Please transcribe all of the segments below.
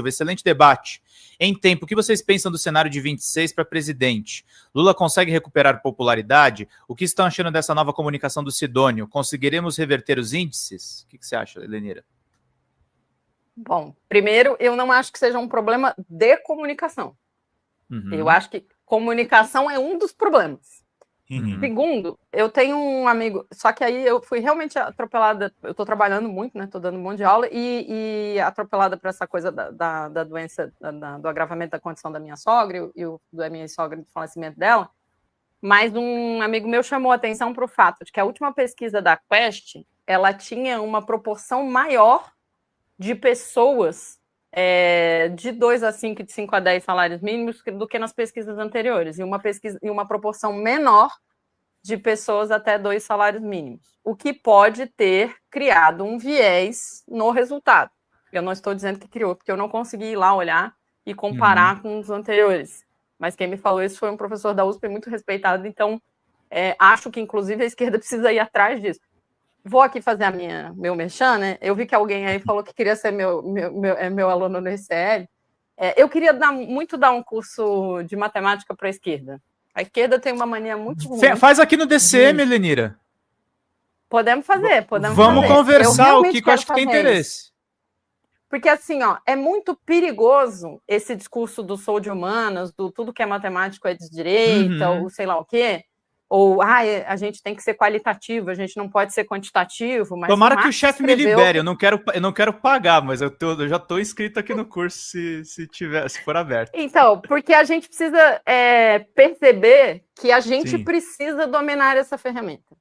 Excelente debate. Em tempo, o que vocês pensam do cenário de 26 para presidente? Lula consegue recuperar popularidade? O que estão achando dessa nova comunicação do Sidônio? Conseguiremos reverter os índices? O que você acha, Helenira? Bom, primeiro, eu não acho que seja um problema de comunicação. Eu acho que comunicação é um dos problemas. Segundo, eu tenho um amigo, só que aí eu fui realmente atropelada, eu estou trabalhando muito, né? Estou dando um monte de aula e atropelada por essa coisa da doença, do agravamento da condição da minha sogra e da minha sogra, do falecimento dela. Mas um amigo meu chamou a atenção para o fato de que a última pesquisa da Quest, ela tinha uma proporção maior de pessoas de 2 a 5, de 5 a 10 salários mínimos do que nas pesquisas anteriores, e uma proporção menor de pessoas até 2 salários mínimos, o que pode ter criado um viés no resultado. Eu não estou dizendo que criou, porque eu não consegui ir lá olhar e comparar com os anteriores, mas quem me falou isso foi um professor da USP muito respeitado, então acho que, inclusive, a esquerda precisa ir atrás disso. Vou aqui fazer meu merchan, né? Eu vi que alguém aí falou que queria ser meu aluno no ICL. Eu queria muito dar um curso de matemática para a esquerda. A esquerda tem uma mania muito ruim. Faz aqui no DCM, Helenira. Podemos fazer. Vamos conversar, o que eu acho que tem interesse. Porque, assim, é muito perigoso esse discurso do sou de humanas, do tudo que é matemático é de direita, ou sei lá o quê. Ou, a gente tem que ser qualitativo, a gente não pode ser quantitativo. Mas tomara que o chefe me libere, eu não quero pagar, mas eu já estou inscrito aqui no curso se for aberto. Então, porque a gente precisa perceber que a gente precisa dominar essa ferramenta.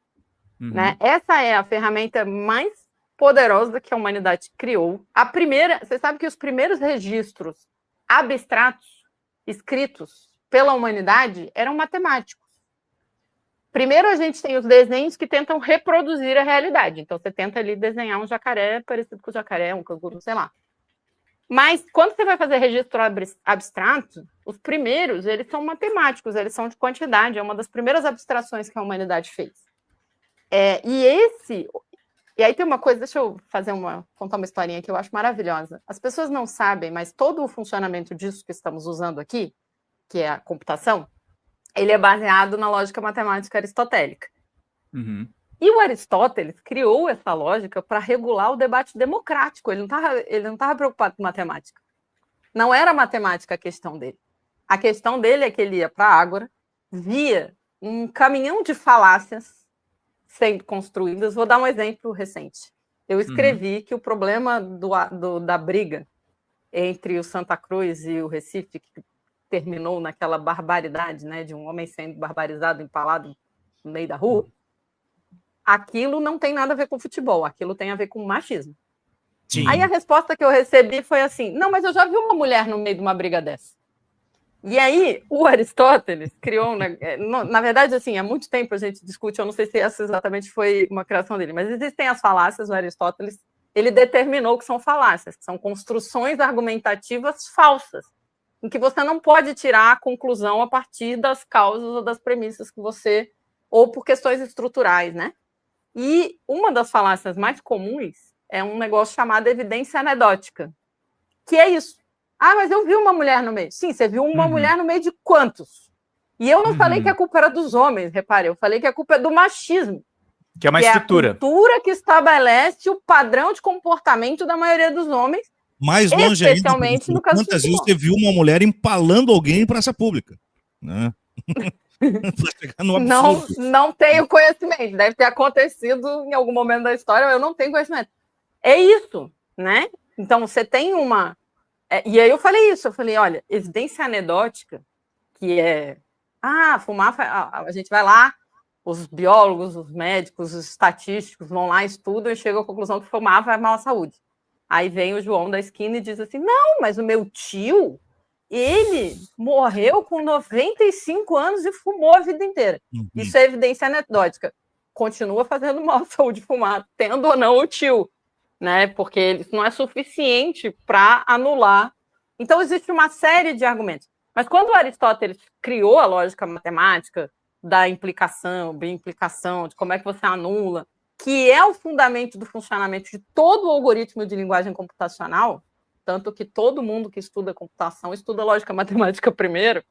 Né? Essa é a ferramenta mais poderosa que a humanidade criou. Você sabe que os primeiros registros abstratos escritos pela humanidade eram matemáticos. Primeiro, a gente tem os desenhos que tentam reproduzir a realidade. Então, você tenta ali desenhar um jacaré parecido com o jacaré, um canguru, sei lá. Mas, quando você vai fazer registro abstrato, os primeiros, eles são matemáticos, eles são de quantidade. É uma das primeiras abstrações que a humanidade fez. E aí tem uma coisa, deixa eu contar uma historinha que eu acho maravilhosa. As pessoas não sabem, mas todo o funcionamento disso que estamos usando aqui, que é a computação, ele é baseado na lógica matemática aristotélica. E o Aristóteles criou essa lógica para regular o debate democrático. Ele não estava preocupado com matemática. Não era matemática a questão dele. A questão dele é que ele ia para a Ágora, via um caminhão de falácias sendo construídas. Vou dar um exemplo recente. Eu escrevi que o problema da briga entre o Santa Cruz e o Recife, que terminou naquela barbaridade, né, de um homem sendo barbarizado, empalado no meio da rua, aquilo não tem nada a ver com futebol, aquilo tem a ver com machismo. Sim. Aí a resposta que eu recebi foi assim, não, mas eu já vi uma mulher no meio de uma briga dessa. E aí o Aristóteles criou, na verdade, assim, há muito tempo a gente discute, eu não sei se essa exatamente foi uma criação dele, mas existem as falácias, o Aristóteles, ele determinou que são falácias, que são construções argumentativas falsas, em que você não pode tirar a conclusão a partir das causas ou das premissas que você... ou por questões estruturais, né? E uma das falácias mais comuns é um negócio chamado evidência anedótica, que é isso. Mas eu vi uma mulher no meio. Sim, você viu uma mulher no meio de quantos? E eu não falei que a culpa era dos homens, repare, eu falei que a culpa é do machismo. Que é uma estrutura. É a cultura que estabelece o padrão de comportamento da maioria dos homens. Mais longe ainda, no caso quantas vezes você viu uma mulher empalando alguém em praça pública? Né? Não tenho conhecimento. Deve ter acontecido em algum momento da história, eu não tenho conhecimento. É isso, né? Então, você tem uma... E aí eu falei isso, eu falei, olha, evidência anedótica, que é... fumar... A gente vai lá, os biólogos, os médicos, os estatísticos vão lá, estudam e chegam à conclusão que fumar vai mal à saúde. Aí vem o João da esquina e diz assim, não, mas o meu tio, ele morreu com 95 anos e fumou a vida inteira. Isso é evidência anedótica. Continua fazendo mal à saúde fumar, tendo ou não o tio, né? Porque isso não é suficiente para anular. Então, existe uma série de argumentos. Mas quando Aristóteles criou a lógica matemática da implicação, bem-implicação, de como é que você anula, que é o fundamento do funcionamento de todo o algoritmo de linguagem computacional, tanto que todo mundo que estuda computação estuda lógica matemática primeiro,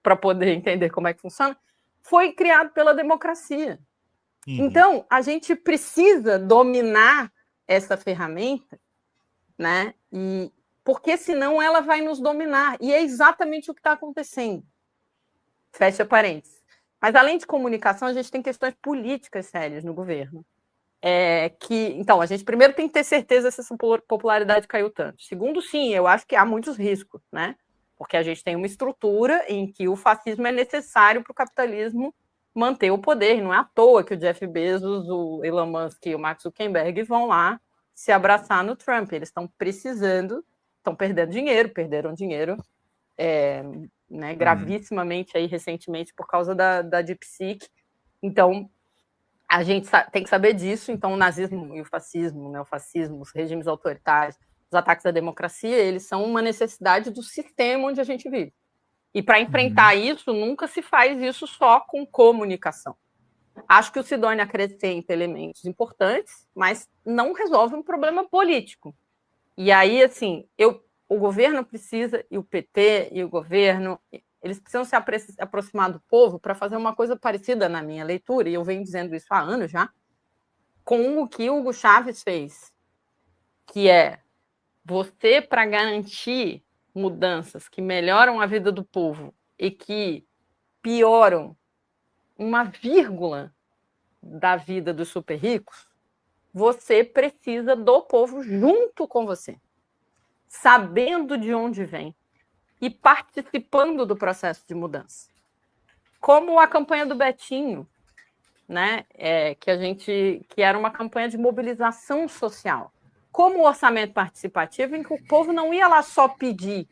para poder entender como é que funciona, foi criado pela democracia. Então, a gente precisa dominar essa ferramenta, né? Porque senão ela vai nos dominar. E é exatamente o que está acontecendo. Fecha parênteses. Mas, além de comunicação, a gente tem questões políticas sérias no governo. Então, a gente primeiro tem que ter certeza se essa popularidade caiu tanto. Segundo, sim, eu acho que há muitos riscos, né? Porque a gente tem uma estrutura em que o fascismo é necessário para o capitalismo manter o poder. Não é à toa que o Jeff Bezos, o Elon Musk e o Mark Zuckerberg vão lá se abraçar no Trump. Eles estão precisando, estão perderam dinheiro né, gravissimamente aí recentemente por causa da DeepSeek. Então, a gente tem que saber disso. Então, o nazismo e o fascismo, o neofascismo, os regimes autoritários, os ataques à democracia, eles são uma necessidade do sistema onde a gente vive. E para enfrentar isso, nunca se faz isso só com comunicação. Acho que o Sidônia acrescenta elementos importantes, mas não resolve um problema político. E aí, assim, o governo precisa, e o PT e o governo, eles precisam se aproximar do povo para fazer uma coisa parecida na minha leitura, e eu venho dizendo isso há anos já, com o que o Hugo Chávez fez, que é você, para garantir mudanças que melhoram a vida do povo e que pioram uma vírgula da vida dos super ricos, você precisa do povo junto com você, sabendo de onde vem e participando do processo de mudança. Como a campanha do Betinho, né, que era uma campanha de mobilização social. Como o orçamento participativo, em que o povo não ia lá só pedir,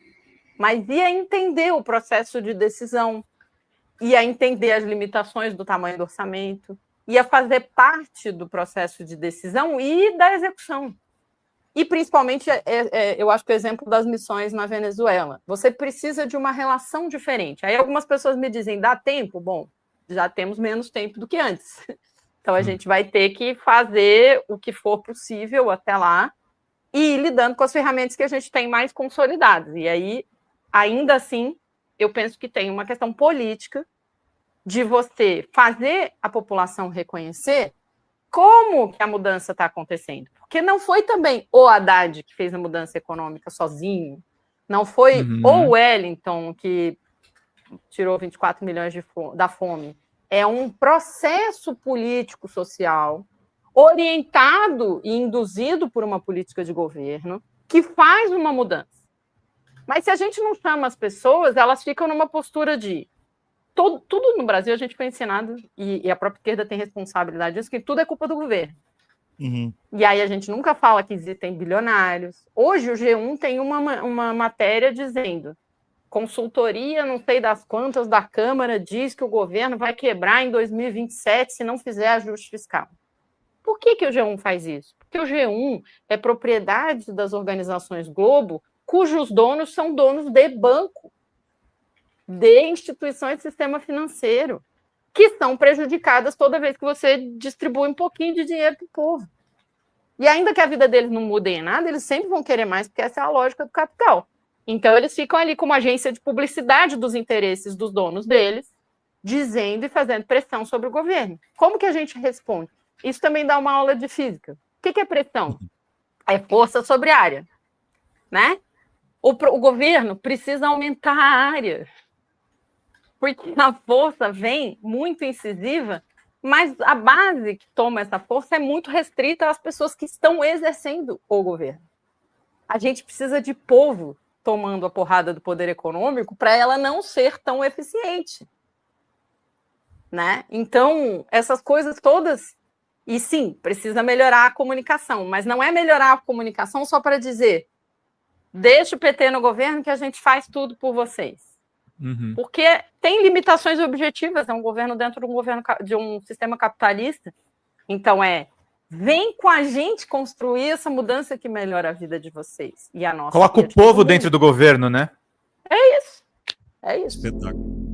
mas ia entender o processo de decisão, ia entender as limitações do tamanho do orçamento, ia fazer parte do processo de decisão e da execução. E, principalmente, eu acho que o exemplo das missões na Venezuela. Você precisa de uma relação diferente. Aí algumas pessoas me dizem, dá tempo? Bom, já temos menos tempo do que antes. Então, a gente vai ter que fazer o que for possível até lá e ir lidando com as ferramentas que a gente tem mais consolidadas. E aí, ainda assim, eu penso que tem uma questão política de você fazer a população reconhecer como que a mudança está acontecendo. Porque não foi também o Haddad que fez a mudança econômica sozinho, não foi o Wellington que tirou 24 milhões da fome. É um processo político-social orientado e induzido por uma política de governo que faz uma mudança. Mas se a gente não chama as pessoas, elas ficam numa postura de... Tudo no Brasil a gente foi ensinado, e a própria esquerda tem responsabilidade disso, que tudo é culpa do governo. E aí a gente nunca fala que existem bilionários. Hoje o G1 tem uma matéria dizendo: consultoria, não sei das quantas, da Câmara diz que o governo vai quebrar em 2027 se não fizer ajuste fiscal. Por que o G1 faz isso? Porque o G1 é propriedade das organizações Globo, cujos donos são donos de banco, de instituições do sistema financeiro, que são prejudicadas toda vez que você distribui um pouquinho de dinheiro para o povo. E ainda que a vida deles não mude em nada, eles sempre vão querer mais, porque essa é a lógica do capital. Então, eles ficam ali como agência de publicidade dos interesses dos donos deles, dizendo e fazendo pressão sobre o governo. Como que a gente responde? Isso também dá uma aula de física. O que é pressão? É força sobre área, né? O governo precisa aumentar a área, porque a força vem muito incisiva, mas a base que toma essa força é muito restrita às pessoas que estão exercendo o governo. A gente precisa de povo tomando a porrada do poder econômico para ela não ser tão eficiente, né? Então, essas coisas todas... E sim, precisa melhorar a comunicação, mas não é melhorar a comunicação só para dizer deixa o PT no governo que a gente faz tudo por vocês. Porque tem limitações objetivas, é um governo dentro de um sistema capitalista. Então vem com a gente construir essa mudança que melhora a vida de vocês e a nossa. Coloca o povo dentro do governo, né? É isso. Espetáculo.